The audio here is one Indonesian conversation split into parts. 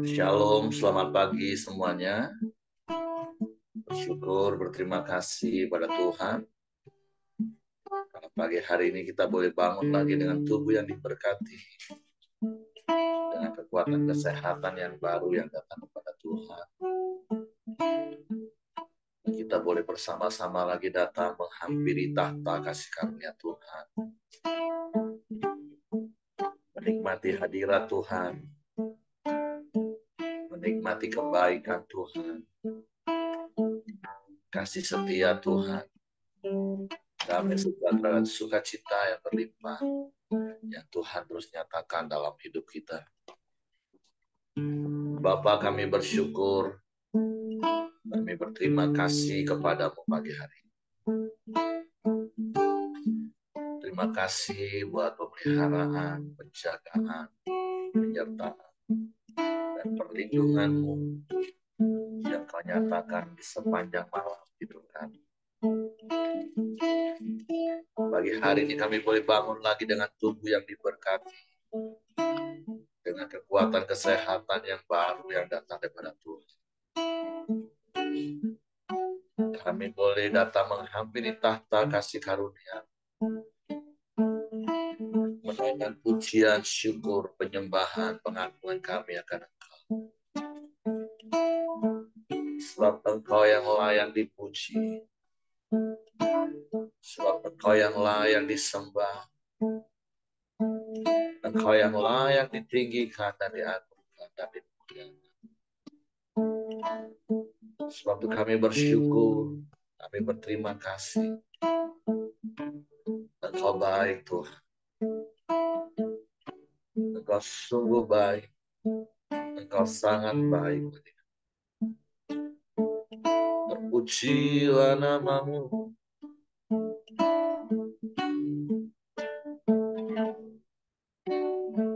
Shalom, selamat pagi semuanya. Bersyukur, berterima kasih pada Tuhan. Karena pagi hari ini kita boleh bangun lagi dengan tubuh yang diberkati. Dengan kekuatan kesehatan yang baru yang datang kepada Tuhan. Kita boleh bersama-sama lagi datang menghampiri tahta kasih karunia Tuhan. Menikmati hadirat Tuhan. Menikmati kebaikan Tuhan. Kasih setia Tuhan. Damai sejahtera dan sukacita yang berlimpah yang Tuhan terus nyatakan dalam hidup kita. Bapa, kami bersyukur, kami berterima kasih kepadamu pagi hari ini. Terima kasih buat pemeliharaan, penjagaan, penyertaan, dan perlindunganmu yang kau nyatakan di sepanjang malam hidup kami. Pagi hari ini kami boleh bangun lagi dengan tubuh yang diberkati, dengan kekuatan kesehatan yang baru yang datang daripada Tuhan. Kami boleh datang menghampiri tahta kasih karunia, menaikkan pujian, syukur, penyembahan, pengakuan kami akan Engkau. Sebab Engkau yang layak dipuji, sebab Engkau yang layak disembah, Engkau yang layak ditinggikan dan diagungkan dan dimuliakan. Sebab itu kami bersyukur, kami berterima kasih. Engkau baik Tuhan. Engkau sungguh baik. Engkau sangat baik. Terpujilah namamu.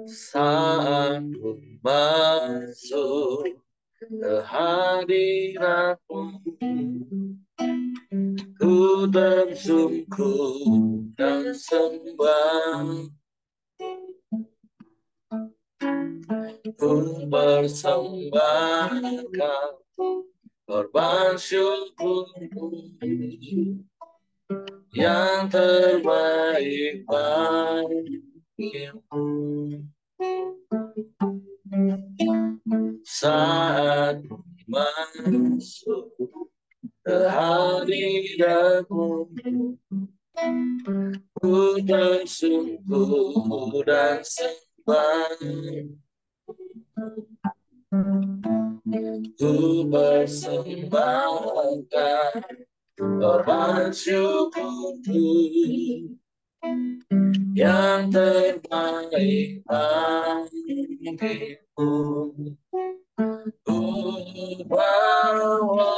Saat ku masuk ke hadiratmu, ku tersungkur dan sembah. Ku persembahkan korban syukurku yang terbaik bagimu. Saat masuk ke hadiratmu, ku tersungkur dan sembah. Ku persembahkan korban syukurku yang terbaik bagimu. Ku bawa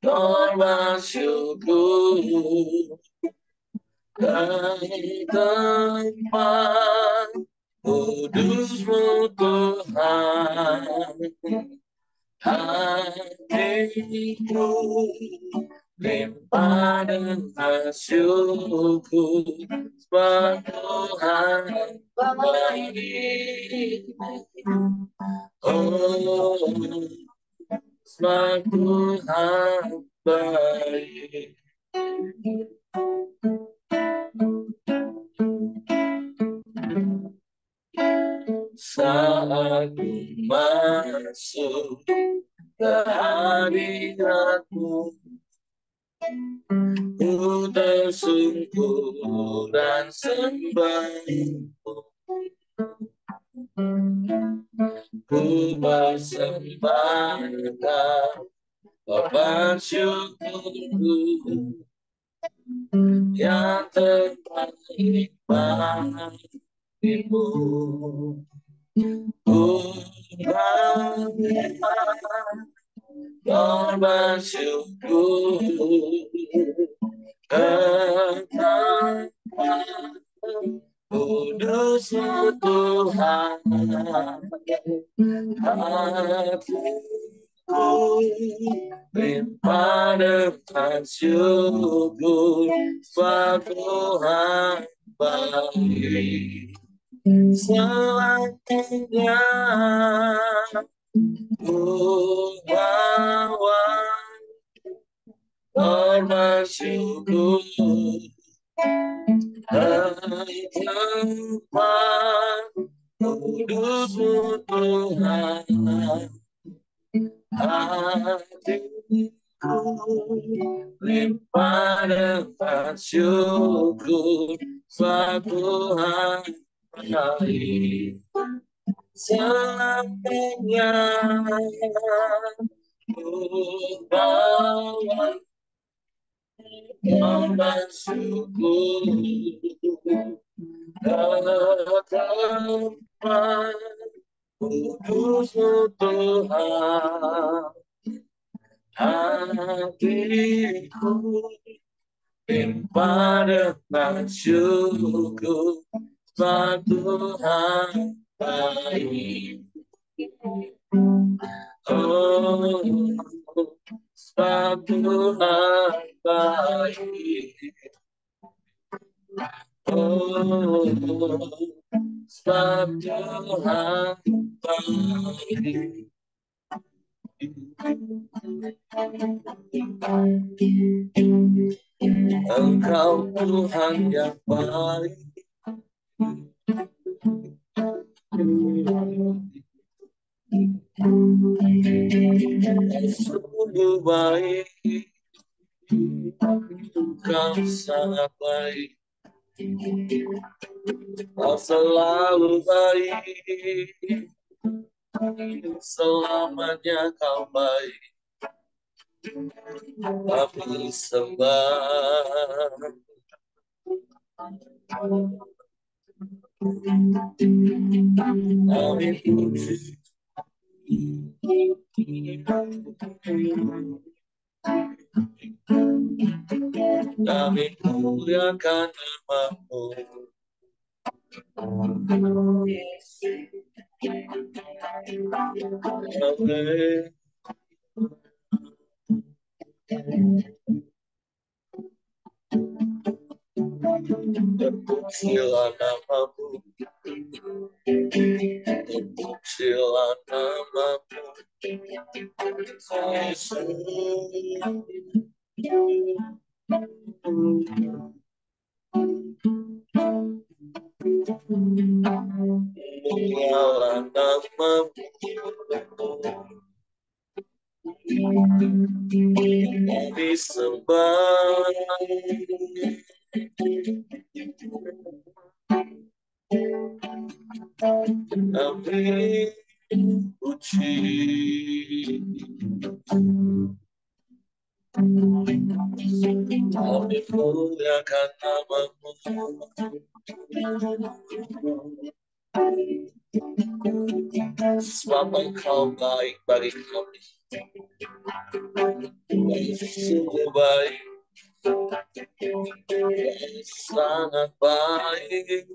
korban syukur ke tempat kudus-Mu Tuhan. Hatiku limpah dengan syukur, sebab Tuhan baik. Oh, sebab Tuhan baik. Saat ku masuk ke hadiratmu, ku tersungkur dan sembah. Ku persembahkan korban syukurku yang terbaik bagimu. Ku berikan korban syukur ke tempat kudus-Mu Tuhan. Hatiku limpah dengan syukur, sebab Tuhan baik selamanya. Bawa bersyukur tempat kudus Tuhan. Hatiku limpah dengan syukur sebab Tuhan baik selamanya. Bawa bersyukur tempat kudus Tuhan. Hatiku limpah dengan syukur sebab Tuhan baik. Oh, sebab Tuhan baik. Oh, sebab Tuhan baik. Engkau Tuhan yang baik. Sungguh baik. Engkau sangat baik. Kau selalu baik. Selamanya kau baik. Kami sembah. Kami puji. Kami muliakan nama-Mu. Amin. Terpujilah nama-Mu. Terpujilah nama-Mu. Yesus. Mulialah nama-Mu. Kami sembah. Kami puji. Kami muliakan nama-Mu. Sebab Engkau baik bagi kami. Sungguh baik. Sangat baik.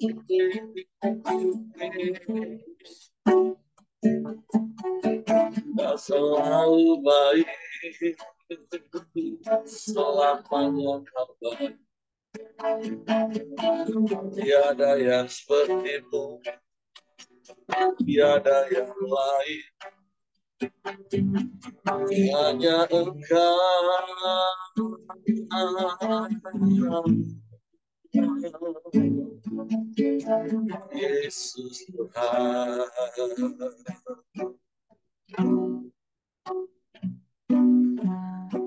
Kau selalu baik. Selamanya kau baik. Tiada yang seperti-Mu. Tiada yang lain. Hanya Engkau. Yesus Tuhan.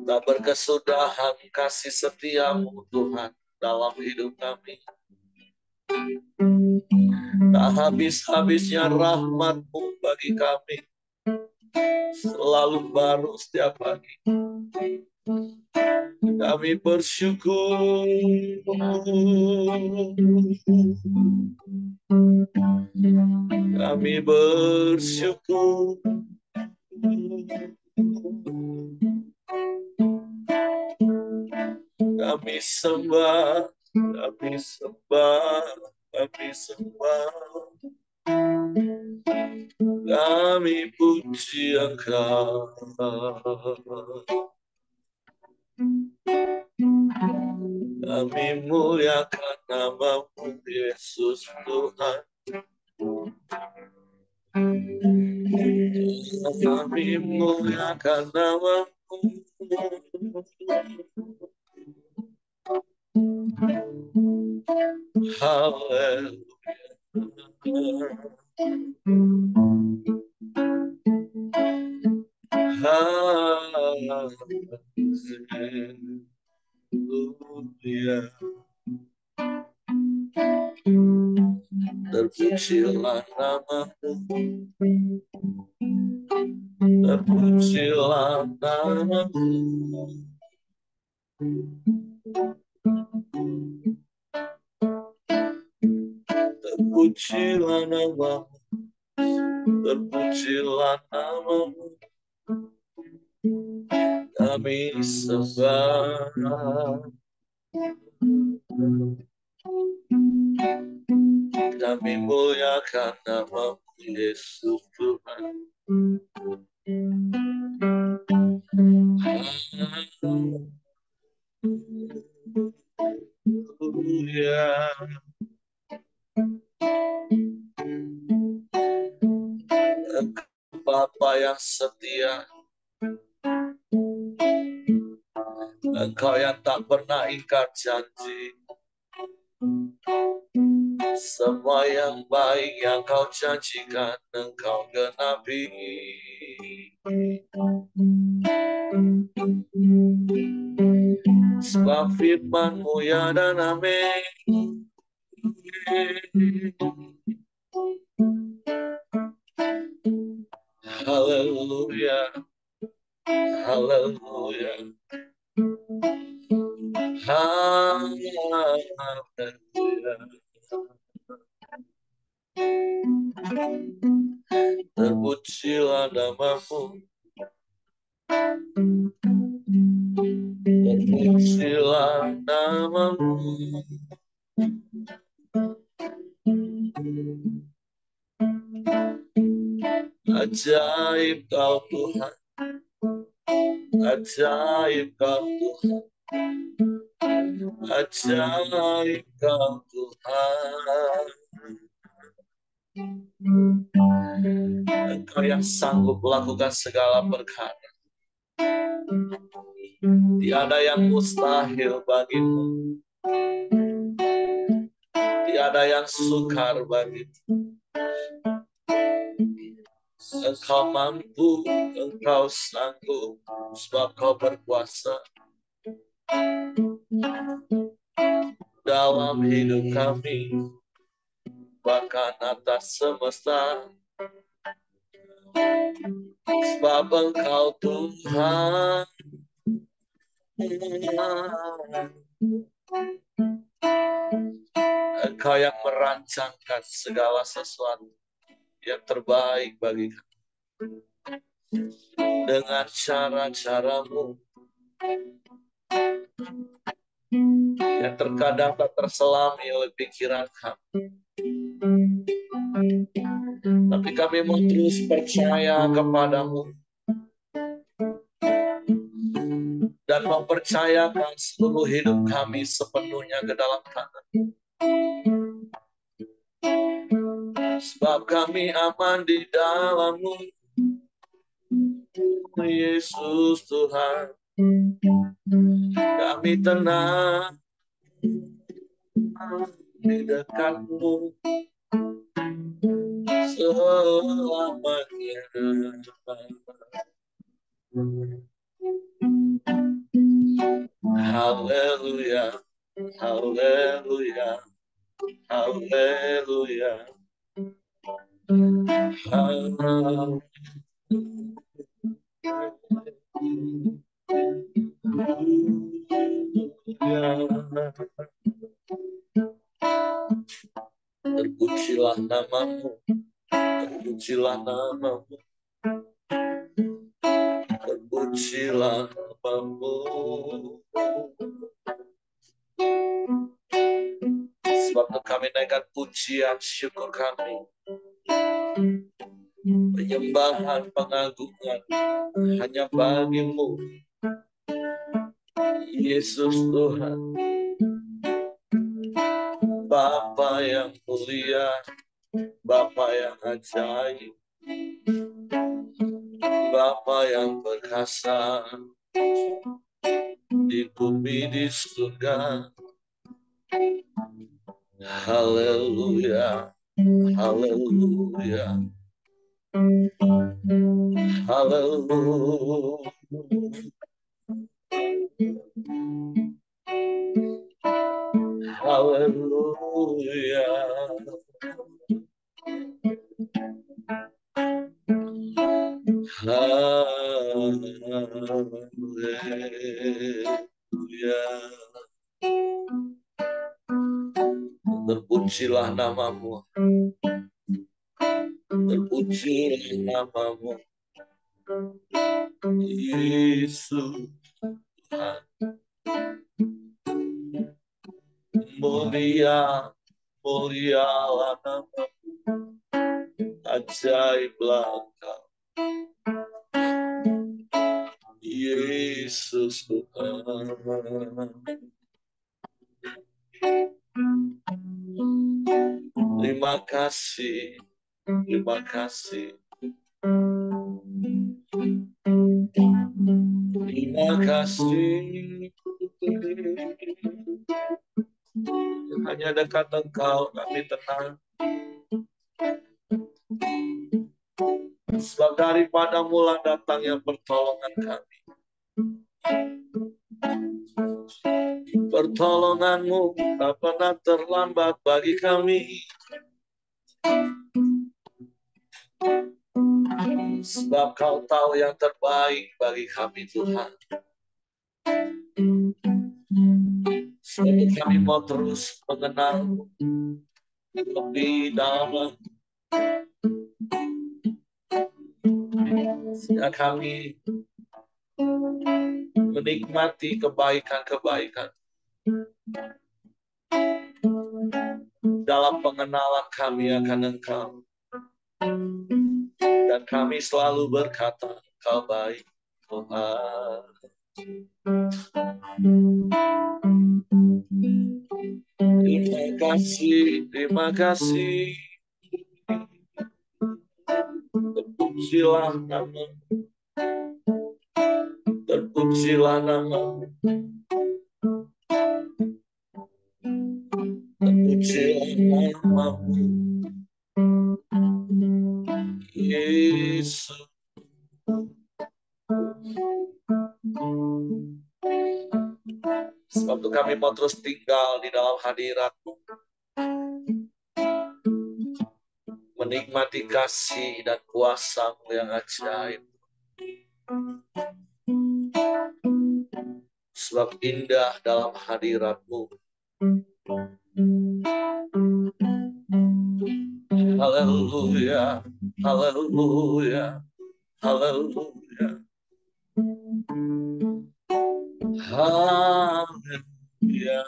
Tak berkesudahan kasih setia-Mu Tuhan dalam hidup kami. Tak habis-habisnya rahmat-Mu bagi kami. Selalu baru setiap pagi. Kami bersyukur. Kami bersyukur. Kami sembah. Kami sembah. Kami sembah. Kami puji Engkau. Kami muliakan nama-Mu, Yesus Tuhan. Kami muliakan nama-Mu. Haleluya. Haleluya. Terpujilah nama-Mu. Terpujilah nama-Mu. Terpujilah nama-Mu. Terpujilah nama-Mu. Kami sembah. Kami muliakan nama-Mu, Yesus Tuhan. Haleluya. Bapa yang setia, Engkau yang tak pernah ingkar janji. Semua yang baik yang Kau janjikan, Engkau genapi. Sebab firman-Mu ya dan amin. Haleluya. Haleluya. Haleluya. Terpujilah nama-Mu. Terpujilah nama-Mu. Ajaib Kau Tuhan. Ajaib Kau Tuhan. Ajaib Kau Tuhan. Engkau yang sanggup melakukan segala perkara. Tiada yang mustahil bagimu. Tiada yang sukar bagimu. Engkau mampu, Engkau sanggup, sebab Kau berkuasa dalam hidup kami, bahkan atas semesta. Sebab Engkau Tuhan. Engkau yang merancangkan segala sesuatu yang terbaik bagi kami. Dengan cara-cara-Mu yang terkadang tak terselami oleh pikiran kami. Tapi kami mau terus percaya kepada-Mu dan mempercayakan seluruh hidup kami sepenuhnya ke dalam tangan. Sebab kami aman di dalam-Mu, Yesus Tuhan. Kami tenang di dekat-Mu selamanya. Haleluya, haleluya, haleluya. Terpujilah nama-Mu, terpujilah nama-Mu, terpujilah nama-Mu. Sebab kami naikkan pujian syukur kami, penyembahan, pengagungan hanya bagi-Mu. Yesus Tuhan, Bapa yang mulia, Bapa yang ajaib, Bapa yang perkasa di bumi di surga. Haleluya, haleluya, haleluya, haleluya. Haleluya. Terpujilah namamu, terpujilah namamu, Yesus Tuhan. Mulia, mulialah namamu, ajaiblah Engkau, Yesus Tuhan. Terima kasih, terima kasih, terima kasih. Hanya dekat Engkau kami tenang. Sebab daripadamu lah datangnya pertolongan kami. Pertolonganmu tak pernah terlambat bagi kami. Sebab Kau tahu yang terbaik bagi kami, Tuhan. Sebab kami mau terus mengenal lebih dalam. Sehingga kami menikmati kebaikan-kebaikan dalam pengenalan kami akan Engkau. Dan kami selalu berkata, Kau baik, Tuhan. Terima kasih, terima kasih. Terpujilah namamu, terpujilah namamu, terpujilah namamu, Yesus. Sebab itu kami mau terus tinggal di dalam hadirat-Mu, menikmati kasih dan kuasa-Mu yang ajaib. Sebab indah dalam hadirat-Mu. Haleluya, haleluya, haleluya. Haleluya.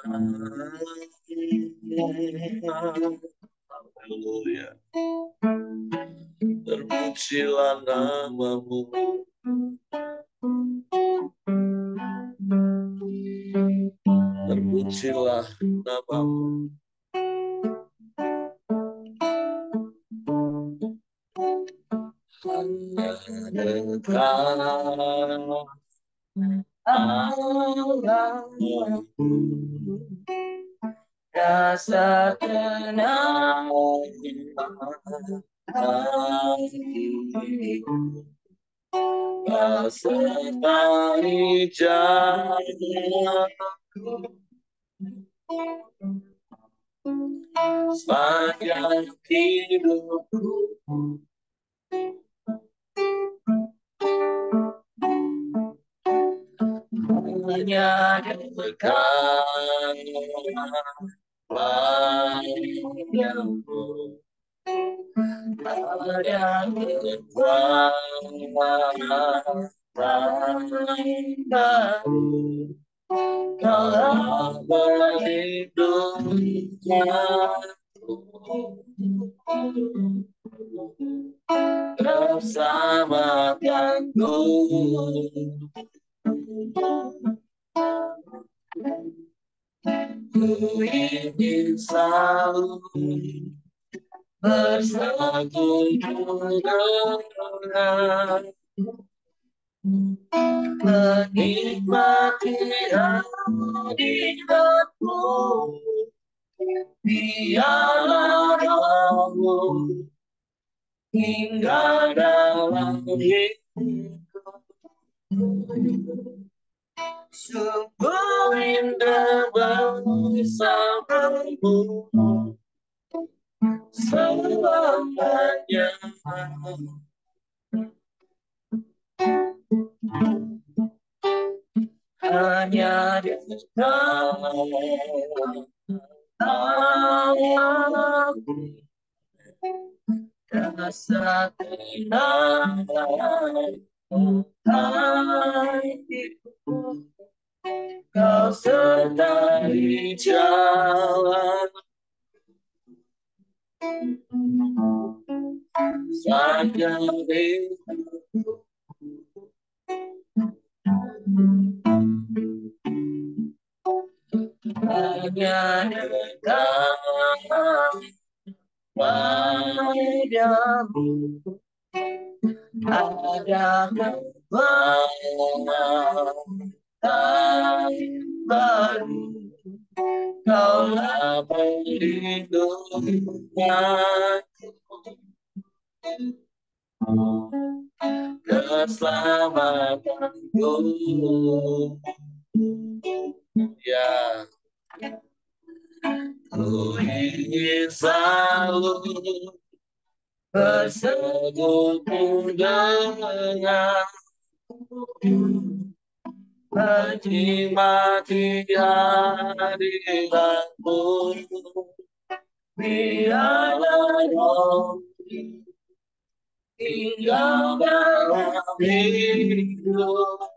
Haleluya. Terpujilah namamu. Terpujilah namamu. Hanya Engkau Allahku, rasa tenang hatiku, besertai jalanku sepanjang hidupku. Hanya dekat padamu ada kekuatan baru. Kaulah perlindunganku bersamakanku. Ku ingin selalu bersatu dengan menikmati hadiratmu, biarlah rohmu hingga dalam hidupku. Sungguh indah bersamamu selamanya. Hanya di dalam aku rasa tenang hatiku. Kau sedari jalan saja hanya dekat padamu ada kekuatan baru. Kaulah perlindunganku, keselamatanku. Ya, ku ingin selalu bersekutu dengan menikmati hadiratmu, biarlah roh tinggal dalam hidupku.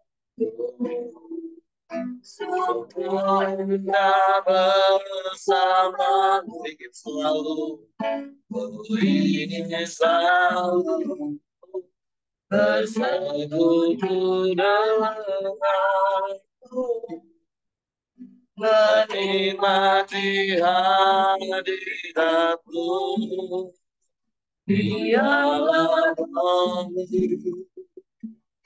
Sempurna bersamamu, ingin selalu, ingin selalu bersekutu denganmu, menikmati hadiratmu, biarlah rohmu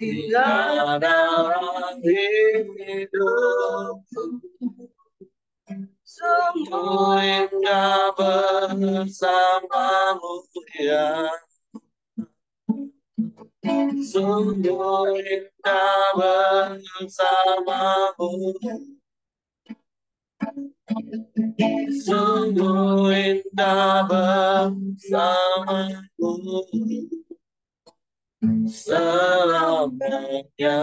tinggal dalam hidupku. Sungguh indah bersamamu, ya. Sungguh indah bersamamu, sungguh indah bersamamu selamanya.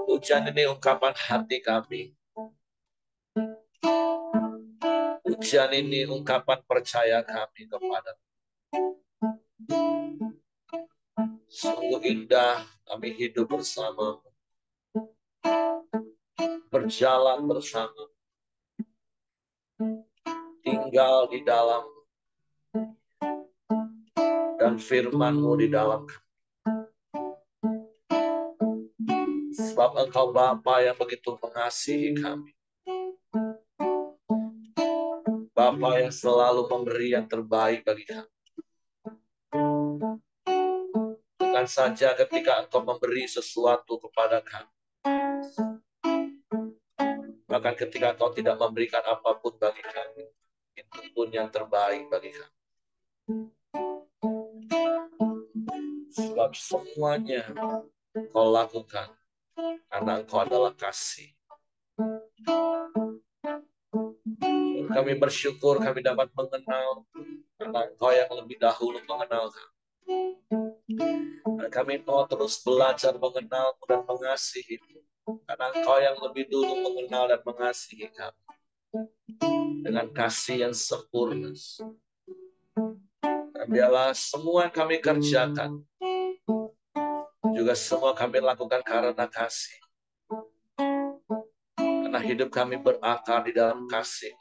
Hujan ini ungkapan hati kami. Hujan ini ungkapan percaya kami kepada. Sungguh indah kami hidup bersama, berjalan bersama, tinggal di dalam, dan firman-Mu di dalam kami. Sebab Engkau Bapa yang begitu mengasihi kami. Bapa yang selalu memberi yang terbaik bagi kami. Bukan saja ketika Engkau memberi sesuatu kepada kami, bahkan ketika Engkau tidak memberikan apapun bagi kami, itu pun yang terbaik bagi kami. Sebab semuanya Engkau lakukan karena Engkau adalah kasih. Kami bersyukur kami dapat mengenal karena Engkau yang lebih dahulu mengenal kami. Dan kami mau terus belajar mengenal-Mu dan mengasihi-Mu karena Engkau yang lebih dulu mengenal dan mengasihi kami dengan kasih yang sempurna. Dan biarlah semua yang kami kerjakan juga semua kami lakukan karena kasih. Karena hidup kami berakar di dalam kasih.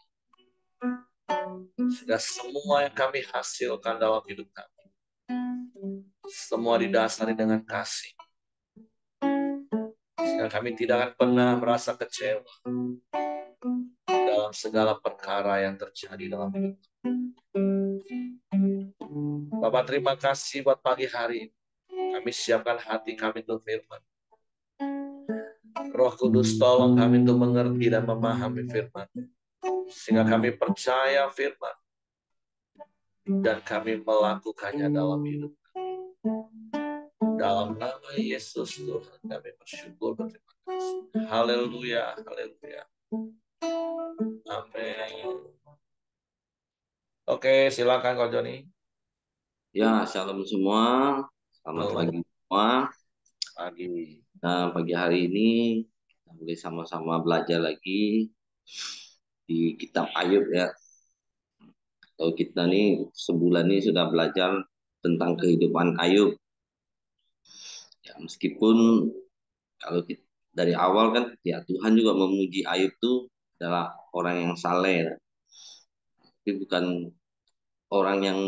Sehingga semua yang kami hasilkan dalam hidup kami Semua didasari dengan kasih. Sehingga kami tidak akan pernah merasa kecewa dalam segala perkara yang terjadi dalam hidup. Bapak, terima kasih buat pagi hari ini. Kami siapkan hati kami untuk firman. Roh Kudus tolong kami untuk mengerti dan memahami firman. Sehingga kami percaya firman. Dan kami melakukannya dalam hidup. Dalam nama Yesus Tuhan kami bersyukur, berterima kasih. Haleluya, haleluya. Amin. Oke, silakan Kak Joni. Ya, shalom semua. Selamat pagi semua. Pagi. Nah, pagi hari ini kita boleh sama-sama belajar lagi di kitab Ayub ya. Kalau kita nih sebulan ini sudah belajar tentang kehidupan Ayub. Ya, meskipun kalau kita, dari awal kan ya Tuhan juga memuji Ayub itu adalah orang yang saleh, ya. Tapi bukan orang yang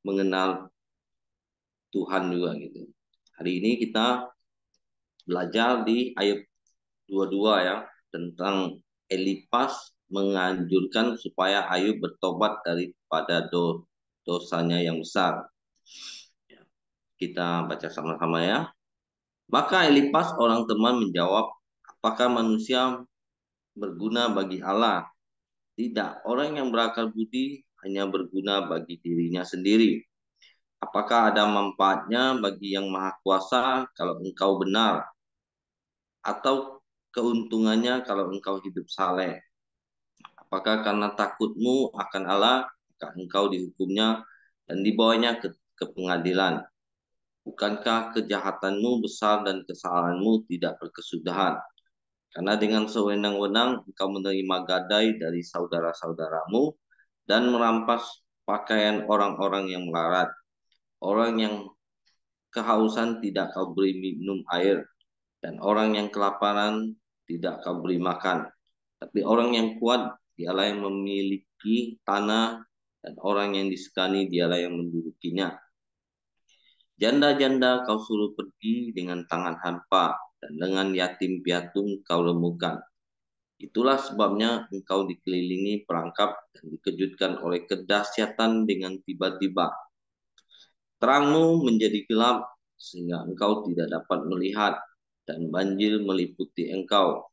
mengenal Tuhan juga gitu. Hari ini kita belajar di Ayub 22 ya, tentang Elipas menganjurkan supaya Ayub bertobat daripada dosanya yang besar. Kita baca sama-sama ya. Maka Elipas orang teman menjawab, apakah manusia berguna bagi Allah? Tidak, orang yang berakal budi hanya berguna bagi dirinya sendiri. Apakah ada manfaatnya bagi yang maha kuasa kalau engkau benar? Atau keuntungannya kalau engkau hidup saleh? Apakah karena takutmu akan Allah, maka engkau dihukumnya dan dibawanya ke pengadilan? Bukankah kejahatanmu besar dan kesalahanmu tidak berkesudahan? Karena dengan sewenang-wenang engkau menerima gadai dari saudara-saudaramu dan merampas pakaian orang-orang yang melarat. Orang yang kehausan tidak kau beri minum air, dan orang yang kelaparan tidak kau beri makan. Tapi orang yang kuat dialah yang memiliki tanah, dan orang yang disegani dialah yang mendudukinya. Janda-janda kau suruh pergi dengan tangan hampa, dan dengan yatim piatu kau remukkan. Itulah sebabnya engkau dikelilingi perangkap dan dikejutkan oleh kedahsyatan dengan tiba-tiba. Terangmu menjadi gelap sehingga engkau tidak dapat melihat, dan banjir meliputi engkau.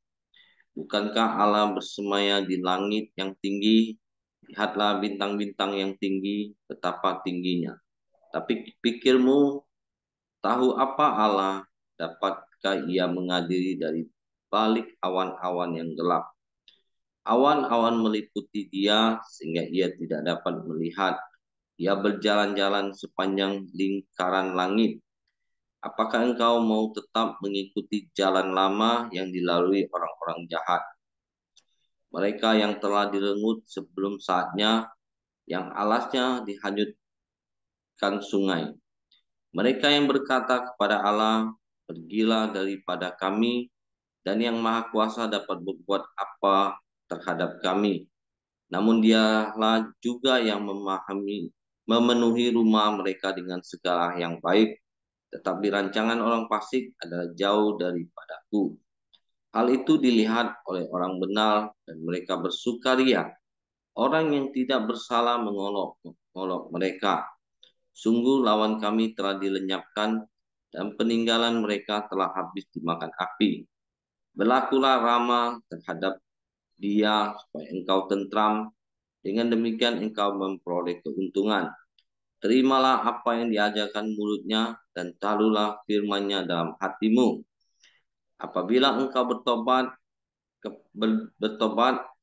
Bukankah Allah bersemaya di langit yang tinggi? Lihatlah bintang-bintang yang tinggi, betapa tingginya. Tapi pikirmu, tahu apa Allah? Dapatkah ia mengadili dari balik awan-awan yang gelap? Awan-awan meliputi dia sehingga ia tidak dapat melihat. Ia berjalan-jalan sepanjang lingkaran langit. Apakah engkau mau tetap mengikuti jalan lama yang dilalui orang-orang jahat? Mereka yang telah direnggut sebelum saatnya, yang alasnya dihanyutkan sungai. Mereka yang berkata kepada Allah, pergilah daripada kami, dan yang maha kuasa dapat berbuat apa terhadap kami. Namun dialah juga yang memenuhi rumah mereka dengan segala yang baik. Tetapi rancangan orang fasik adalah jauh daripadaku. Hal itu dilihat oleh orang benar dan mereka bersukaria. Orang yang tidak bersalah mengolok mereka. Sungguh lawan kami telah dilenyapkan dan peninggalan mereka telah habis dimakan api. Berlakulah ramah terhadap dia supaya engkau tentram. Dengan demikian engkau memperoleh keuntungan. Terimalah apa yang diajarkan mulutnya dan taruhlah firman-Nya dalam hatimu. Apabila engkau bertobat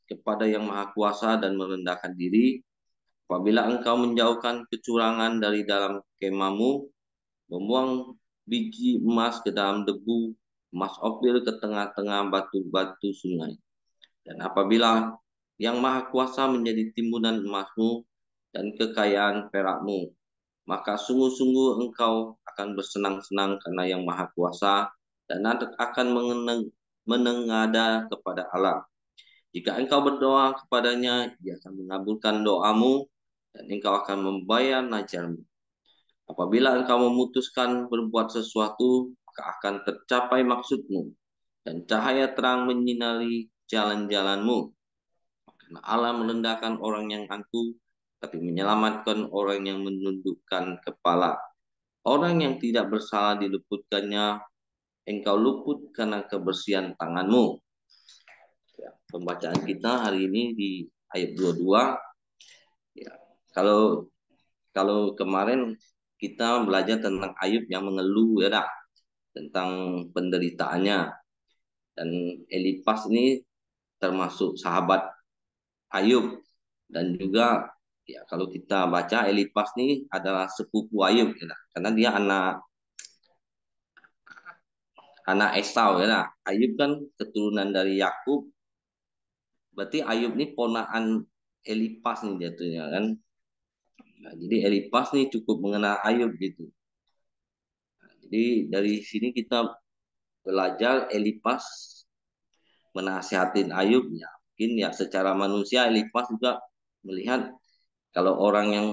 kepada Yang Maha Kuasa dan merendahkan diri, apabila engkau menjauhkan kecurangan dari dalam kemahmu, membuang biji emas ke dalam debu, emas opir ke tengah-tengah batu-batu sungai. Dan apabila Yang Maha Kuasa menjadi timbunan emasmu dan kekayaan perakmu, maka sungguh-sungguh engkau akan bersenang-senang karena Yang Maha Kuasa dan akan menengada kepada Allah. Jika engkau berdoa kepadanya, Dia akan mengabulkan doamu dan engkau akan membayar najarmu. Apabila engkau memutuskan berbuat sesuatu, maka akan tercapai maksudmu, dan cahaya terang menyinari jalan-jalanmu. Karena Allah merendahkan orang yang angkuh, tapi menyelamatkan orang yang menundukkan kepala. Orang yang tidak bersalah diluputkannya, engkau luput karena kebersihan tanganmu. Ya, pembacaan kita hari ini di ayat 22. Ya, kalau kalau kemarin kita belajar tentang Ayub yang mengeluh ya dah, tentang penderitaannya, dan Elipas ini termasuk sahabat Ayub, dan juga ya kalau kita baca Elipas ini adalah sepupu Ayub ya dah, karena dia anak anak Esau ya dah. Ayub kan keturunan dari Yakub, berarti Ayub ini ponakan Elipas nih jatuhnya kan. Nah, jadi Elipas nih cukup mengenal Ayub gitu. Jadi dari sini kita belajar Elipas menasihatin Ayub ya. Mungkin ya secara manusia Elipas juga melihat kalau orang yang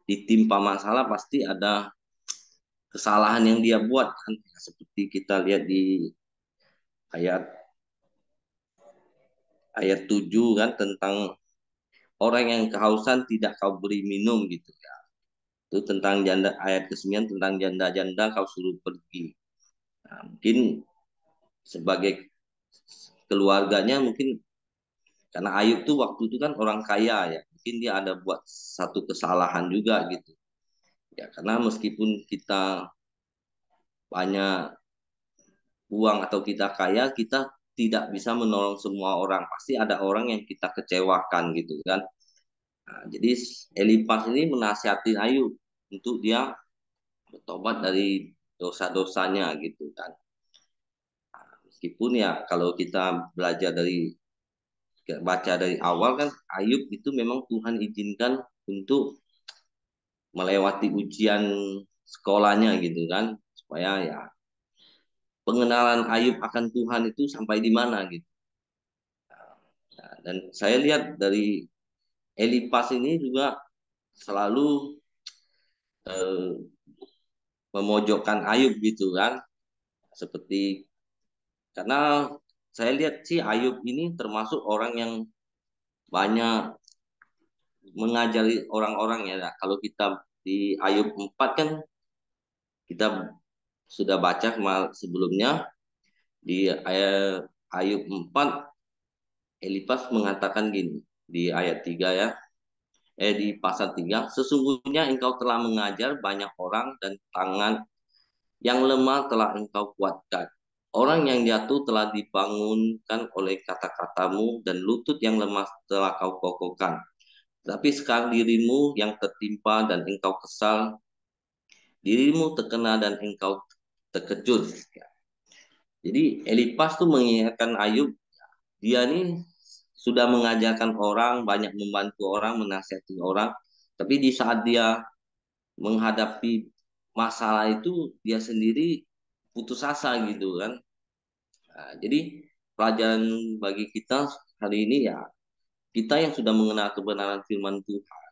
ditimpa masalah pasti ada kesalahan yang dia buat kan. Seperti kita lihat di ayat ayat 7 kan, tentang orang yang kehausan tidak kau beri minum gitu ya. Itu tentang janda, ayat ke-9 tentang janda-janda kau suruh pergi. Nah, mungkin sebagai keluarganya, mungkin karena Ayub tuh waktu itu kan orang kaya ya, mungkin dia ada buat satu kesalahan juga gitu. Ya karena meskipun kita banyak uang atau kita kaya, kita tidak bisa menolong semua orang. Pasti ada orang yang kita kecewakan gitu kan. Nah, jadi Elipas ini menasihati Ayub untuk dia bertobat dari dosa-dosanya gitu kan. Nah, meskipun ya kalau kita belajar dari baca dari awal kan, Ayub itu memang Tuhan izinkan untuk melewati ujian sekolahnya gitu kan, supaya ya pengenalan Ayub akan Tuhan itu sampai di mana gitu. Nah, dan saya lihat dari Elipas ini juga selalu eh, memojokkan Ayub gitu kan, seperti karena saya lihat sih Ayub ini termasuk orang yang banyak mengajari orang-orang ya. Nah, kalau kita di Ayub 4 kan kita sudah baca sebelumnya di ayat Ayub 4, Elipas mengatakan gini di ayat 3 ya. Di pasal 3, sesungguhnya engkau telah mengajar banyak orang dan tangan yang lemah telah engkau kuatkan. Orang yang jatuh telah dibangunkan oleh kata-katamu dan lutut yang lemah telah kau kokohkan. Tapi sekarang dirimu yang tertimpa dan engkau kesal, dirimu terkena dan engkau terkejut. Jadi Elipas tuh mengingatkan Ayub, dia nih sudah mengajarkan orang, banyak membantu orang, menasihati orang, tapi di saat dia menghadapi masalah itu dia sendiri putus asa gitu kan. Nah, jadi pelajaran bagi kita hari ini ya, kita yang sudah mengenal kebenaran firman Tuhan,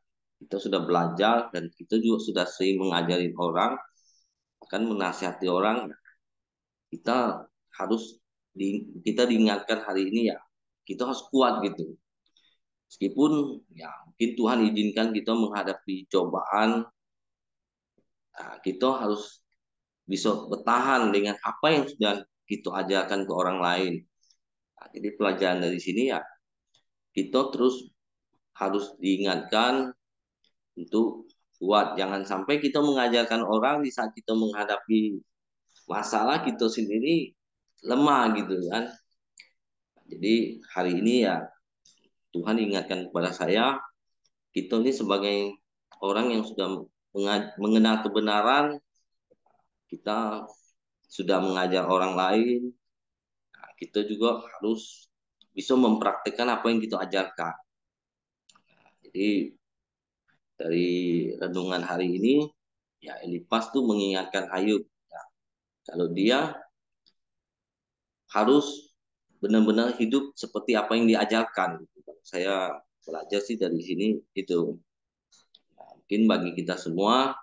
kita sudah belajar dan kita juga sudah sering mengajari orang, akan menasihati orang, kita harus kita diingatkan hari ini ya, kita harus kuat gitu. Meskipun ya mungkin Tuhan izinkan kita menghadapi cobaan, nah, kita harus bisa bertahan dengan apa yang sudah kita ajarkan ke orang lain. Nah, jadi pelajaran dari sini ya, kita terus harus diingatkan untuk kuat. Jangan sampai kita mengajarkan orang di saat kita menghadapi masalah kita sendiri lemah gitu kan. Jadi hari ini ya Tuhan ingatkan kepada saya, kita ini sebagai orang yang sudah mengenal kebenaran, kita sudah mengajar orang lain, nah, kita juga harus bisa mempraktikkan apa yang kita ajarkan. Jadi dari renungan hari ini, ya Elipas tuh mengingatkan Ayub, ya, kalau dia harus benar-benar hidup seperti apa yang diajarkan. Saya belajar sih dari sini itu. Nah, mungkin bagi kita semua,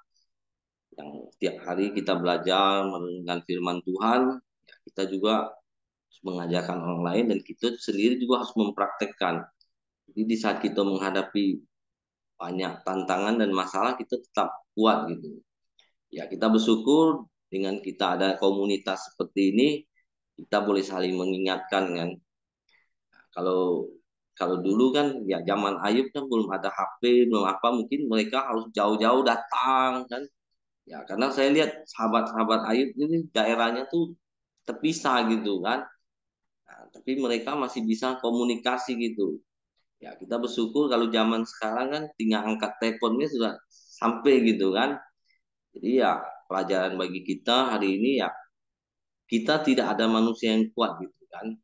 yang setiap hari kita belajar merenungkan firman Tuhan, ya kita juga harus mengajarkan orang lain dan kita sendiri juga harus mempraktekkan. Jadi di saat kita menghadapi banyak tantangan dan masalah kita tetap kuat gitu. Ya kita bersyukur dengan kita ada komunitas seperti ini, kita boleh saling mengingatkan kan. Kalau kalau dulu kan ya zaman Ayub kan belum ada HP, belum apa, mungkin mereka harus jauh-jauh datang kan. Ya karena saya lihat sahabat-sahabat Ayub ini daerahnya tuh terpisah gitu kan. Nah, tapi mereka masih bisa komunikasi gitu. Ya kita bersyukur kalau zaman sekarang kan tinggal angkat teleponnya sudah sampai gitu kan. Jadi ya pelajaran bagi kita hari ini ya kita tidak ada manusia yang kuat gitu kan.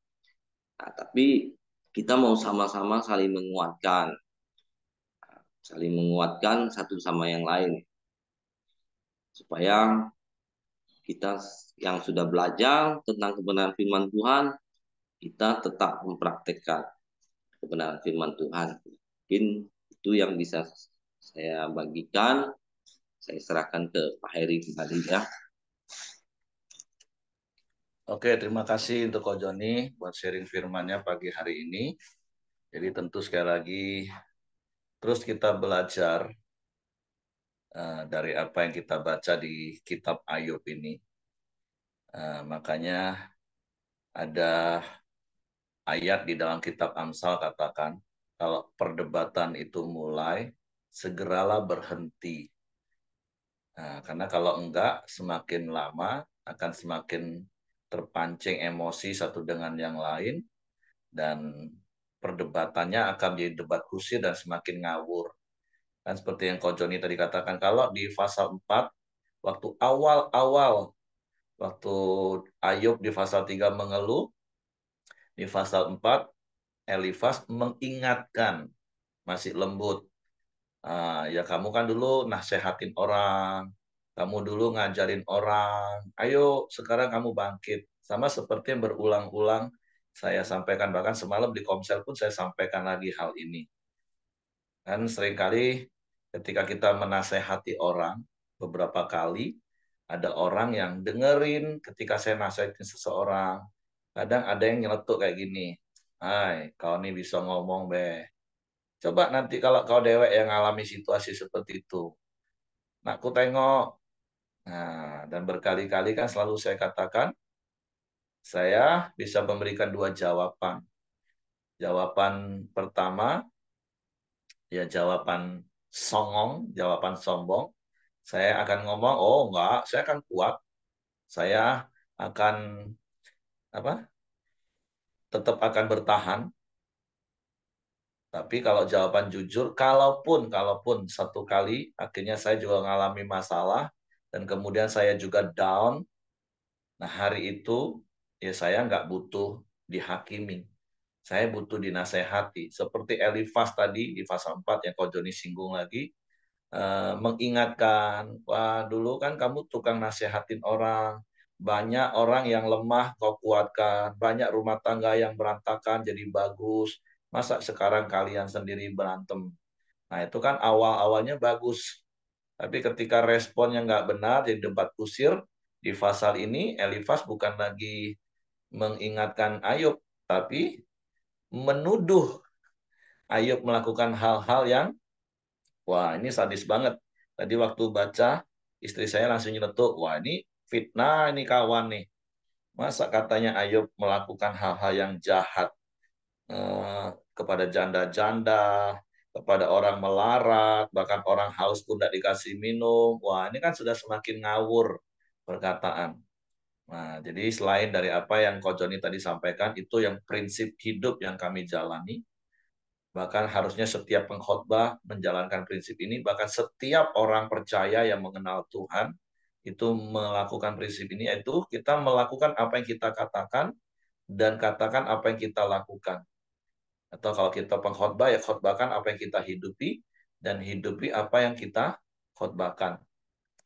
Nah, tapi kita mau sama-sama saling menguatkan satu sama yang lain supaya kita yang sudah belajar tentang kebenaran firman Tuhan kita tetap mempraktekkan kebenaran firman Tuhan. Mungkin itu yang bisa saya bagikan. Saya serahkan ke Pak Heri kembali ya. Oke, terima kasih untuk Ko Joni buat sharing firman-Nya pagi hari ini. Jadi tentu sekali lagi terus kita belajar dari apa yang kita baca di kitab Ayub ini. Makanya ada ayat di dalam kitab Amsal katakan, kalau perdebatan itu mulai, segeralah berhenti. Karena kalau enggak, semakin lama akan semakin terpancing emosi satu dengan yang lain, dan perdebatannya akan menjadi debat kusir dan semakin ngawur. Kan seperti yang Ko Joni tadi katakan, kalau di pasal 4, waktu awal-awal, waktu Ayub di pasal 3 mengeluh, di pasal 4, Elifas mengingatkan, masih lembut. Ya kamu kan dulu nasehatin orang, kamu dulu ngajarin orang, ayo sekarang kamu bangkit. Sama seperti yang berulang-ulang saya sampaikan, bahkan semalam di Komsel pun saya sampaikan lagi hal ini. Kan seringkali ketika kita menasehati orang, beberapa kali ada orang yang dengerin ketika saya nasihatin seseorang. Kadang ada yang nyeletuk kayak gini, hai, kau nih bisa ngomong, be. Coba nanti kalau kau dewek yang ngalami situasi seperti itu. Nak ku tengok. Nah, dan berkali-kali kan selalu saya katakan, saya bisa memberikan dua jawaban. Jawaban pertama, ya jawaban songong, jawaban sombong. Saya akan ngomong, oh enggak, saya akan kuat. Saya akan apa? Tetap akan bertahan. Tapi kalau jawaban jujur, kalaupun satu kali akhirnya saya juga mengalami masalah dan kemudian saya juga down. Nah, hari itu ya saya nggak butuh dihakimi. Saya butuh dinasehati. Seperti Elifas tadi di pasal 4 yang Ko Joni singgung lagi, mengingatkan, wah dulu kan kamu tukang nasehatin orang, banyak orang yang lemah kau kuatkan, banyak rumah tangga yang berantakan jadi bagus, masa sekarang kalian sendiri berantem. Nah itu kan awal-awalnya bagus, tapi ketika responnya nggak benar jadi debat kusir, di pasal ini Elifas bukan lagi mengingatkan Ayub, tapi menuduh Ayub melakukan hal-hal yang wah, ini sadis banget. Tadi waktu baca, istri saya langsung nyeletuk, wah ini fitnah ini kawan nih. Masa katanya Ayub melakukan hal-hal yang jahat kepada janda-janda, kepada orang melarat, bahkan orang haus pun tidak dikasih minum. Wah, ini kan sudah semakin ngawur perkataan. Nah, jadi selain dari apa yang Ko Joni tadi sampaikan, itu yang prinsip hidup yang kami jalani. Bahkan harusnya setiap pengkhotbah menjalankan prinsip ini, bahkan setiap orang percaya yang mengenal Tuhan itu melakukan prinsip ini, yaitu kita melakukan apa yang kita katakan dan katakan apa yang kita lakukan. Atau kalau kita pengkhotbah, ya khotbahkan apa yang kita hidupi dan hidupi apa yang kita khotbahkan.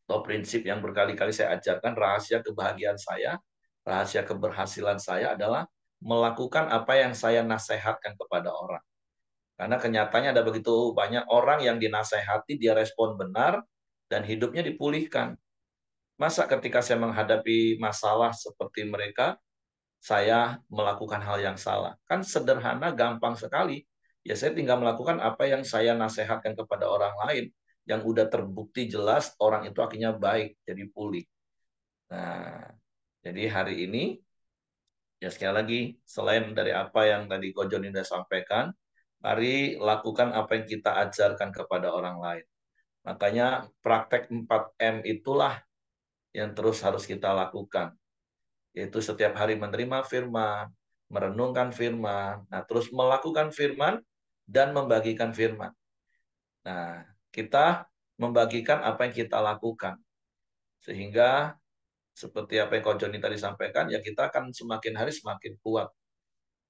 Atau prinsip yang berkali-kali saya ajarkan, rahasia kebahagiaan saya, rahasia keberhasilan saya adalah melakukan apa yang saya nasihatkan kepada orang. Karena kenyataannya ada begitu banyak orang yang dinasehati, dia respon benar, dan hidupnya dipulihkan. Masa ketika saya menghadapi masalah seperti mereka, saya melakukan hal yang salah? Kan sederhana, gampang sekali. Ya saya tinggal melakukan apa yang saya nasihatkan kepada orang lain, yang udah terbukti jelas orang itu akhirnya baik, jadi pulih. Nah, jadi hari ini, ya sekali lagi, selain dari apa yang tadi Ko Joni sudah sampaikan, mari lakukan apa yang kita ajarkan kepada orang lain. Makanya praktek 4M itulah yang terus harus kita lakukan. Yaitu setiap hari menerima firman, merenungkan firman, nah terus melakukan firman, dan membagikan firman. Nah, kita membagikan apa yang kita lakukan. Sehingga seperti apa yang Ko Joni tadi sampaikan, ya kita akan semakin hari semakin kuat.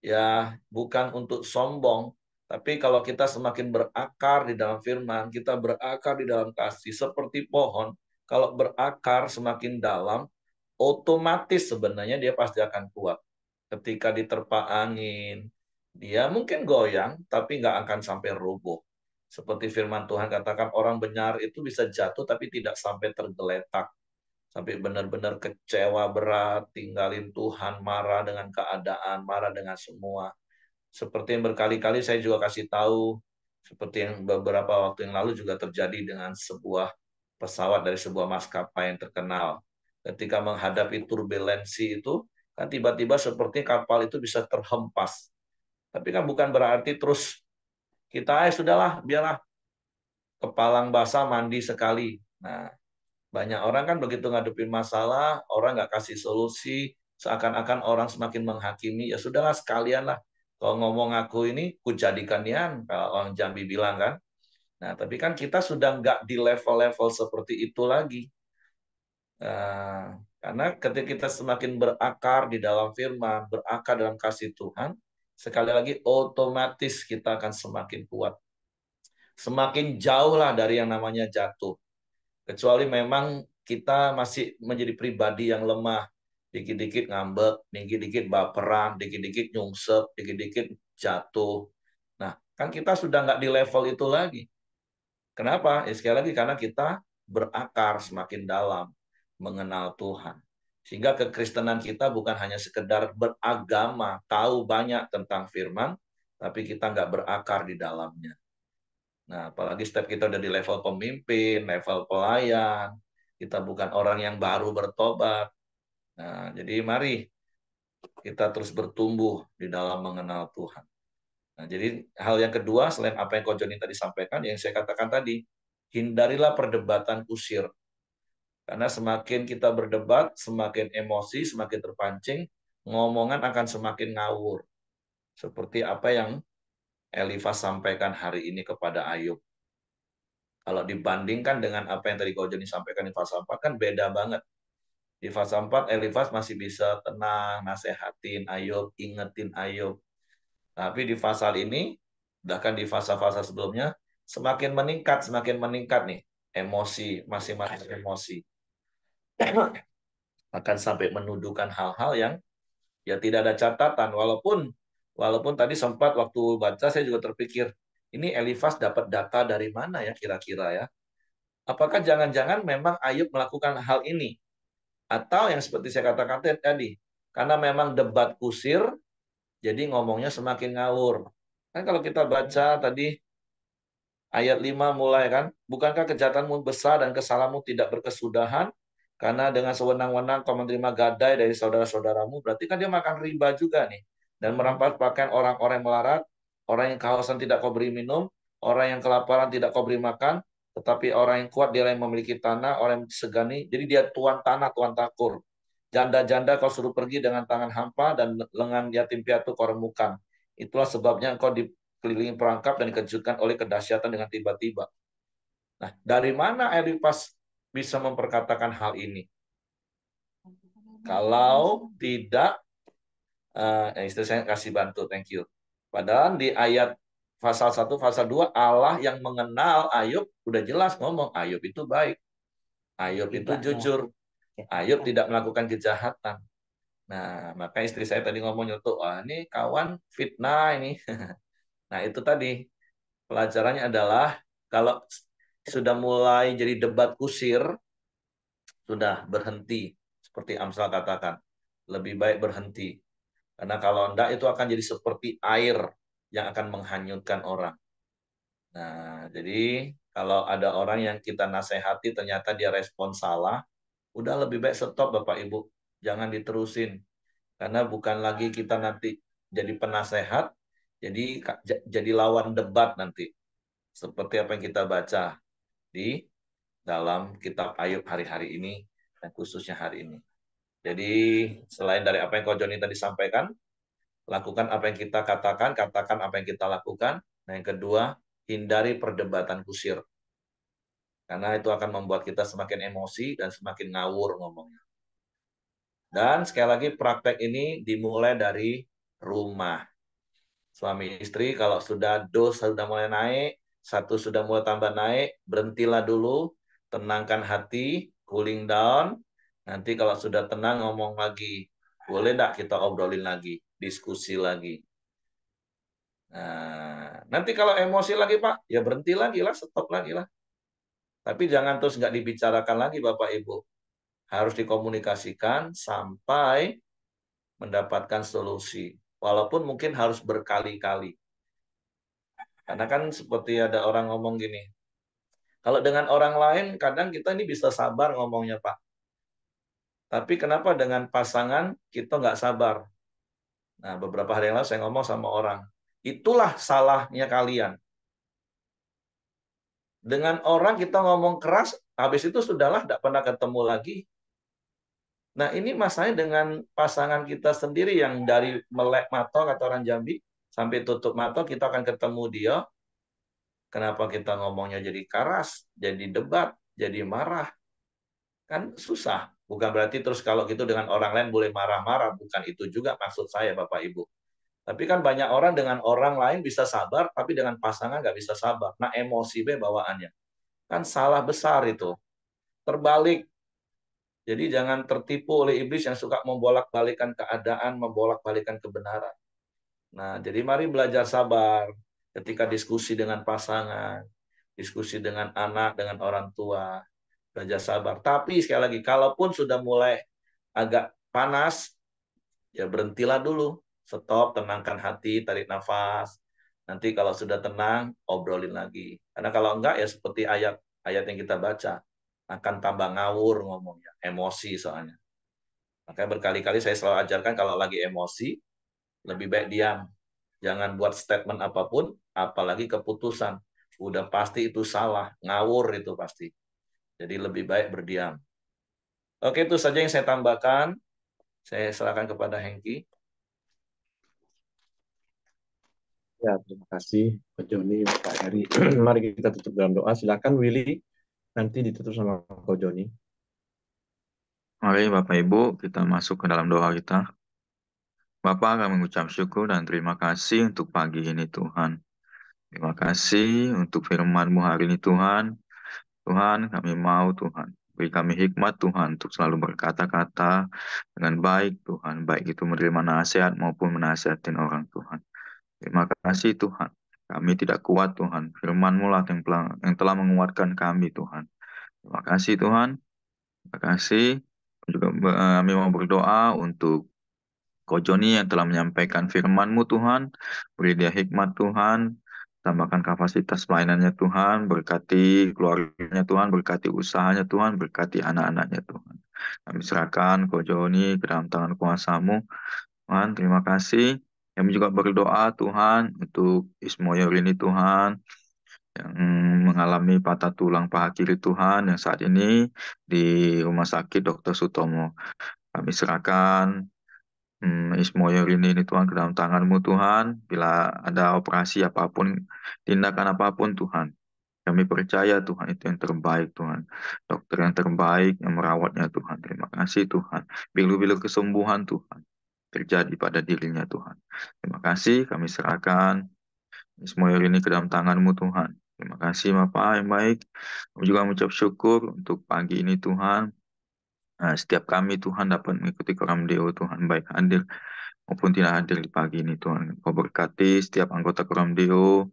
Ya, bukan untuk sombong, tapi kalau kita semakin berakar di dalam firman, kita berakar di dalam kasih, seperti pohon, kalau berakar semakin dalam, otomatis sebenarnya dia pasti akan kuat. Ketika diterpa angin, dia mungkin goyang, tapi nggak akan sampai roboh. Seperti firman Tuhan katakan, orang benar itu bisa jatuh, tapi tidak sampai tergeletak. Sampai benar-benar kecewa berat, tinggalin Tuhan, marah dengan keadaan, marah dengan semua. Seperti yang berkali-kali saya juga kasih tahu, seperti yang beberapa waktu yang lalu juga terjadi dengan sebuah pesawat dari sebuah maskapai yang terkenal. Ketika menghadapi turbulensi itu, kan tiba-tiba seperti kapal itu bisa terhempas. Tapi kan bukan berarti terus kita, sudahlah, biarlah kepalang basah mandi sekali. Nah, banyak orang kan begitu ngadepin masalah, orang nggak kasih solusi, seakan-akan orang semakin menghakimi, ya sudahlah sekalian lah. Kalau ngomong aku ini, kujadikan nian, kalau orang Jambi bilang kan. Nah, tapi kan kita sudah nggak di level-level seperti itu lagi. Karena ketika kita semakin berakar di dalam firman, berakar dalam kasih Tuhan, sekali lagi otomatis kita akan semakin kuat. Semakin jauh lah dari yang namanya jatuh. Kecuali memang kita masih menjadi pribadi yang lemah. Dikit-dikit ngambek, dikit-dikit baperan, dikit-dikit nyungsep, dikit-dikit jatuh. Nah, kan kita sudah nggak di level itu lagi. Kenapa? Ya sekali lagi karena kita berakar semakin dalam mengenal Tuhan. Sehingga kekristenan kita bukan hanya sekedar beragama, tahu banyak tentang firman, tapi kita nggak berakar di dalamnya. Nah, apalagi setiap kita udah di level pemimpin, level pelayan, kita bukan orang yang baru bertobat. Nah, jadi mari kita terus bertumbuh di dalam mengenal Tuhan. Nah, jadi hal yang kedua, selain apa yang Ko Joni tadi sampaikan, yang saya katakan tadi, hindarilah perdebatan kusir. Karena semakin kita berdebat, semakin emosi, semakin terpancing, ngomongan akan semakin ngawur. Seperti apa yang Elifas sampaikan hari ini kepada Ayub. Kalau dibandingkan dengan apa yang tadi Ko Joni sampaikan di fase 4, kan beda banget. Di fase 4, Elifas masih bisa tenang, nasehatin Ayub, ingetin Ayub. Tapi di pasal ini, bahkan di fase-fase sebelumnya, semakin meningkat nih emosi, masing-masing emosi. Akan sampai menuduhkan hal-hal yang ya tidak ada catatan. Walaupun tadi sempat waktu baca saya juga terpikir, ini Elifas dapat data dari mana ya kira-kira ya? Apakah jangan-jangan memang Ayub melakukan hal ini? Atau yang seperti saya katakan tadi, karena memang debat kusir, jadi ngomongnya semakin ngawur. Kan kalau kita baca tadi ayat 5 mulai kan, bukankah kejahatanmu besar dan kesalahanmu tidak berkesudahan? Karena dengan sewenang-wenang kau menerima gadai dari saudara-saudaramu, berarti kan dia makan riba juga nih. Dan merampas pakaian orang-orang yang melarat, orang yang kehausan tidak kau beri minum, orang yang kelaparan tidak kau beri makan, tetapi orang yang kuat dia yang memiliki tanah, orang yang disegani, jadi dia tuan tanah, tuan takur. Janda-janda kau suruh pergi dengan tangan hampa dan lengan yatim piatu kau remukan. Itulah sebabnya engkau dikelilingi perangkap dan dikejutkan oleh kedahsyatan dengan tiba-tiba. Nah, dari mana Elifas bisa memperkatakan hal ini? Kalau tidak, istri saya kasih bantu, thank you. Padahal di ayat pasal 1, pasal 2, Allah yang mengenal Ayub, udah jelas ngomong, Ayub itu baik. Ayub itu jujur. Ayub tidak melakukan kejahatan. Nah, maka istri saya tadi ngomong nyutuk, wah ini kawan fitnah ini. Nah, itu tadi pelajarannya adalah kalau sudah mulai jadi debat kusir, sudah berhenti. Seperti Amsal katakan, lebih baik berhenti. Karena kalau enggak itu akan jadi seperti air yang akan menghanyutkan orang. Nah, jadi kalau ada orang yang kita nasihati ternyata dia respon salah, udah lebih baik stop Bapak Ibu. Jangan diterusin. Karena bukan lagi kita nanti jadi penasehat, jadi lawan debat nanti. Seperti apa yang kita baca di dalam kitab Ayub hari-hari ini, dan khususnya hari ini. Jadi selain dari apa yang Ko Joni tadi sampaikan, lakukan apa yang kita katakan, katakan apa yang kita lakukan. Nah yang kedua, hindari perdebatan kusir. Karena itu akan membuat kita semakin emosi dan semakin ngawur ngomongnya. Dan sekali lagi praktek ini dimulai dari rumah. Suami istri kalau sudah sudah mulai naik, satu sudah mulai tambah naik, berhentilah dulu, tenangkan hati, cooling down. Nanti kalau sudah tenang ngomong lagi. Boleh enggak kita obrolin lagi, diskusi lagi. Nah, nanti kalau emosi lagi Pak, ya berhenti lagi lah, stop lagi lah. Tapi jangan terus nggak dibicarakan lagi Bapak Ibu. Harus dikomunikasikan sampai mendapatkan solusi. Walaupun mungkin harus berkali-kali. Karena kan seperti ada orang ngomong gini, kalau dengan orang lain kadang kita ini bisa sabar ngomongnya Pak. Tapi kenapa dengan pasangan kita nggak sabar? Nah beberapa hari yang lalu saya ngomong sama orang, itulah salahnya kalian. Dengan orang kita ngomong keras, habis itu sudahlah tidak pernah ketemu lagi. Nah ini masalahnya dengan pasangan kita sendiri yang dari melek mata kata orang Jambi, sampai tutup mata kita akan ketemu dia. Kenapa kita ngomongnya jadi keras, jadi debat, jadi marah? Kan susah. Bukan berarti terus kalau gitu dengan orang lain boleh marah-marah. Bukan itu juga maksud saya Bapak Ibu. Tapi kan banyak orang dengan orang lain bisa sabar, tapi dengan pasangan nggak bisa sabar. Nah emosi be bawaannya. Kan salah besar itu. Terbalik. Jadi jangan tertipu oleh iblis yang suka membolak-balikan keadaan, membolak-balikan kebenaran. Nah, jadi mari belajar sabar ketika diskusi dengan pasangan, diskusi dengan anak, dengan orang tua, belajar sabar. Tapi sekali lagi, kalaupun sudah mulai agak panas, ya berhentilah dulu. Stop, tenangkan hati, tarik nafas. Nanti kalau sudah tenang, obrolin lagi. Karena kalau enggak, ya seperti ayat yang kita baca. Akan tambah ngawur ngomongnya. Emosi soalnya. Makanya berkali-kali saya selalu ajarkan kalau lagi emosi, lebih baik diam. Jangan buat statement apapun, apalagi keputusan. Udah pasti itu salah, ngawur itu pasti. Jadi lebih baik berdiam. Oke, itu saja yang saya tambahkan. Saya serahkan kepada Hengki. Ya, terima kasih Pak Joni, Pak Heri. Mari kita tutup dalam doa. Silakan Willy, nanti ditutup sama Pak Joni. Mari Bapak Ibu kita masuk ke dalam doa kita. Bapak kami mengucap syukur dan terima kasih untuk pagi ini Tuhan. Terima kasih untuk firman-Mu hari ini Tuhan. Tuhan kami mau Tuhan. Beri kami hikmat Tuhan untuk selalu berkata-kata dengan baik Tuhan. Baik itu menerima nasihat maupun menasihatin orang Tuhan. Terima kasih Tuhan. Kami tidak kuat Tuhan. Firman-Mu lah yang telah menguatkan kami Tuhan. Terima kasih Tuhan. Terima kasih. Juga kami mau berdoa untuk Ko Joni yang telah menyampaikan firman-Mu Tuhan, beri dia hikmat Tuhan, tambahkan kapasitas pelayanannya Tuhan, berkati keluarganya Tuhan, berkati usahanya Tuhan, berkati anak-anaknya Tuhan. Kami serahkan Ko Joni ke dalam tangan kuasa-Mu, Tuhan, terima kasih. Kami juga berdoa Tuhan untuk Ismoyor ini Tuhan, yang mengalami patah tulang paha kiri Tuhan, yang saat ini di Rumah Sakit Dr. Sutomo. Kami serahkan Ismoyo ini Tuhan ke dalam tangan-Mu Tuhan. Bila ada operasi apapun, tindakan apapun Tuhan, kami percaya Tuhan itu yang terbaik Tuhan. Dokter yang terbaik yang merawatnya Tuhan. Terima kasih Tuhan. Bilu-bilu kesembuhan Tuhan terjadi pada dirinya Tuhan. Terima kasih kami serahkan Ismoyo ini ke dalam tangan-Mu Tuhan. Terima kasih Bapak yang baik. Kami juga mengucap syukur untuk pagi ini Tuhan. Setiap kami Tuhan dapat mengikuti program Deo Tuhan, baik hadir maupun tidak hadir di pagi ini Tuhan. Kau berkati setiap anggota program Deo,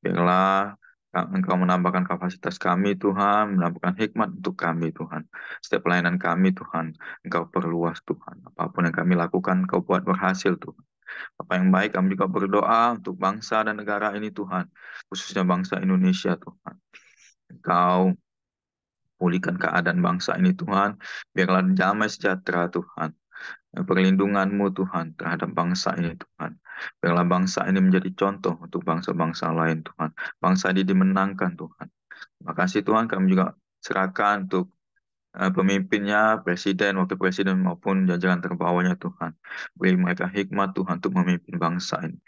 biarlah Engkau menambahkan kapasitas kami, Tuhan, menambahkan hikmat untuk kami, Tuhan. Setiap pelayanan kami, Tuhan, Engkau perluas, Tuhan. Apapun yang kami lakukan, Engkau buat berhasil, Tuhan. Apa yang baik, kami juga berdoa untuk bangsa dan negara ini, Tuhan. Khususnya bangsa Indonesia, Tuhan. Engkau pulihkan keadaan bangsa ini, Tuhan. Biarlah damai sejahtera, Tuhan. Perlindungan-Mu, Tuhan, terhadap bangsa ini, Tuhan. Biarlah bangsa ini menjadi contoh untuk bangsa-bangsa lain, Tuhan. Bangsa ini dimenangkan, Tuhan. Terima kasih, Tuhan. Kami juga serahkan untuk pemimpinnya, presiden, wakil presiden, maupun jajaran terbawahnya, Tuhan. Beri mereka hikmat, Tuhan, untuk memimpin bangsa ini.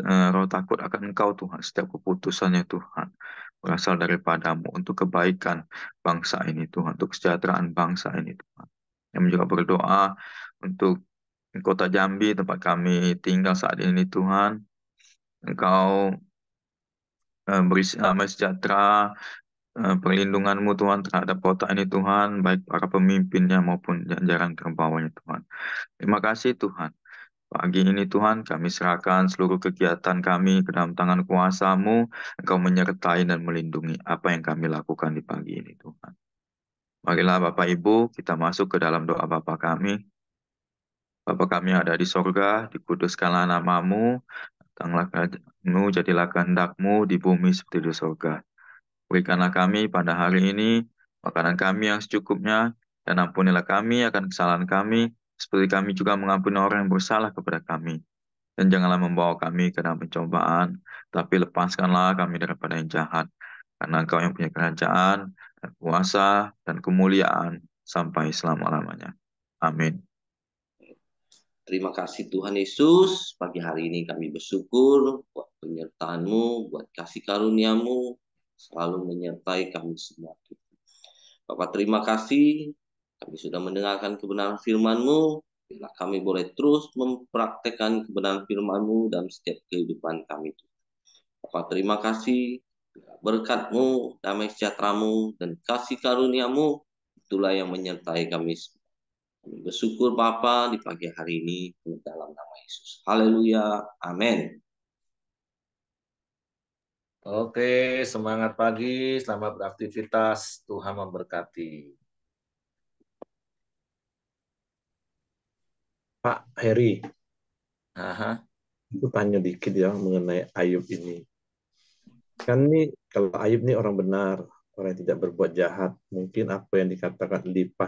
Roh takut akan Engkau, Tuhan. Setiap keputusannya, Tuhan, berasal daripadamu untuk kebaikan bangsa ini, Tuhan. Untuk kesejahteraan bangsa ini, Tuhan. Kami juga berdoa untuk Kota Jambi, tempat kami tinggal saat ini, Tuhan. Engkau beri damai sejahtera, perlindungan-Mu, Tuhan, terhadap kota ini, Tuhan, baik para pemimpinnya maupun jajaran terbawahnya, Tuhan. Terima kasih, Tuhan. Pagi ini, Tuhan, kami serahkan seluruh kegiatan kami ke dalam tangan kuasa-Mu. Engkau menyertai dan melindungi apa yang kami lakukan di pagi ini, Tuhan. Marilah Bapak Ibu, kita masuk ke dalam doa Bapa kami. Bapa kami ada di sorga, dikuduskanlah nama-Mu, datanglah kerajaan-Mu, jadilah kehendak-Mu di bumi seperti di sorga. Berikanlah kami pada hari ini makanan kami yang secukupnya, dan ampunilah kami akan kesalahan kami, seperti kami juga mengampuni orang yang bersalah kepada kami. Dan janganlah membawa kami ke dalam pencobaan, tapi lepaskanlah kami daripada yang jahat. Karena Engkau yang punya kerajaan, dan kuasa, dan kemuliaan, sampai selama-lamanya. Amin. Terima kasih Tuhan Yesus, pagi hari ini kami bersyukur buat penyertaan-Mu, buat kasih karunia-Mu, selalu menyertai kami semua. Bapak terima kasih, kami sudah mendengarkan kebenaran firman-Mu, bila kami boleh terus mempraktekkan kebenaran firman-Mu dalam setiap kehidupan kami. Bapak terima kasih, berkat-Mu, damai sejahtera-Mu, dan kasih karunia-Mu, itulah yang menyertai kami semua. Kami bersyukur Bapa di pagi hari ini dalam nama Yesus. Haleluya. Amin. Oke, semangat pagi, selamat beraktivitas, Tuhan memberkati. Pak Heri, Aha. aku tanya dikit ya mengenai Ayub ini. Kan nih, kalau Ayub ini orang benar, orang yang tidak berbuat jahat, mungkin apa yang dikatakan lipas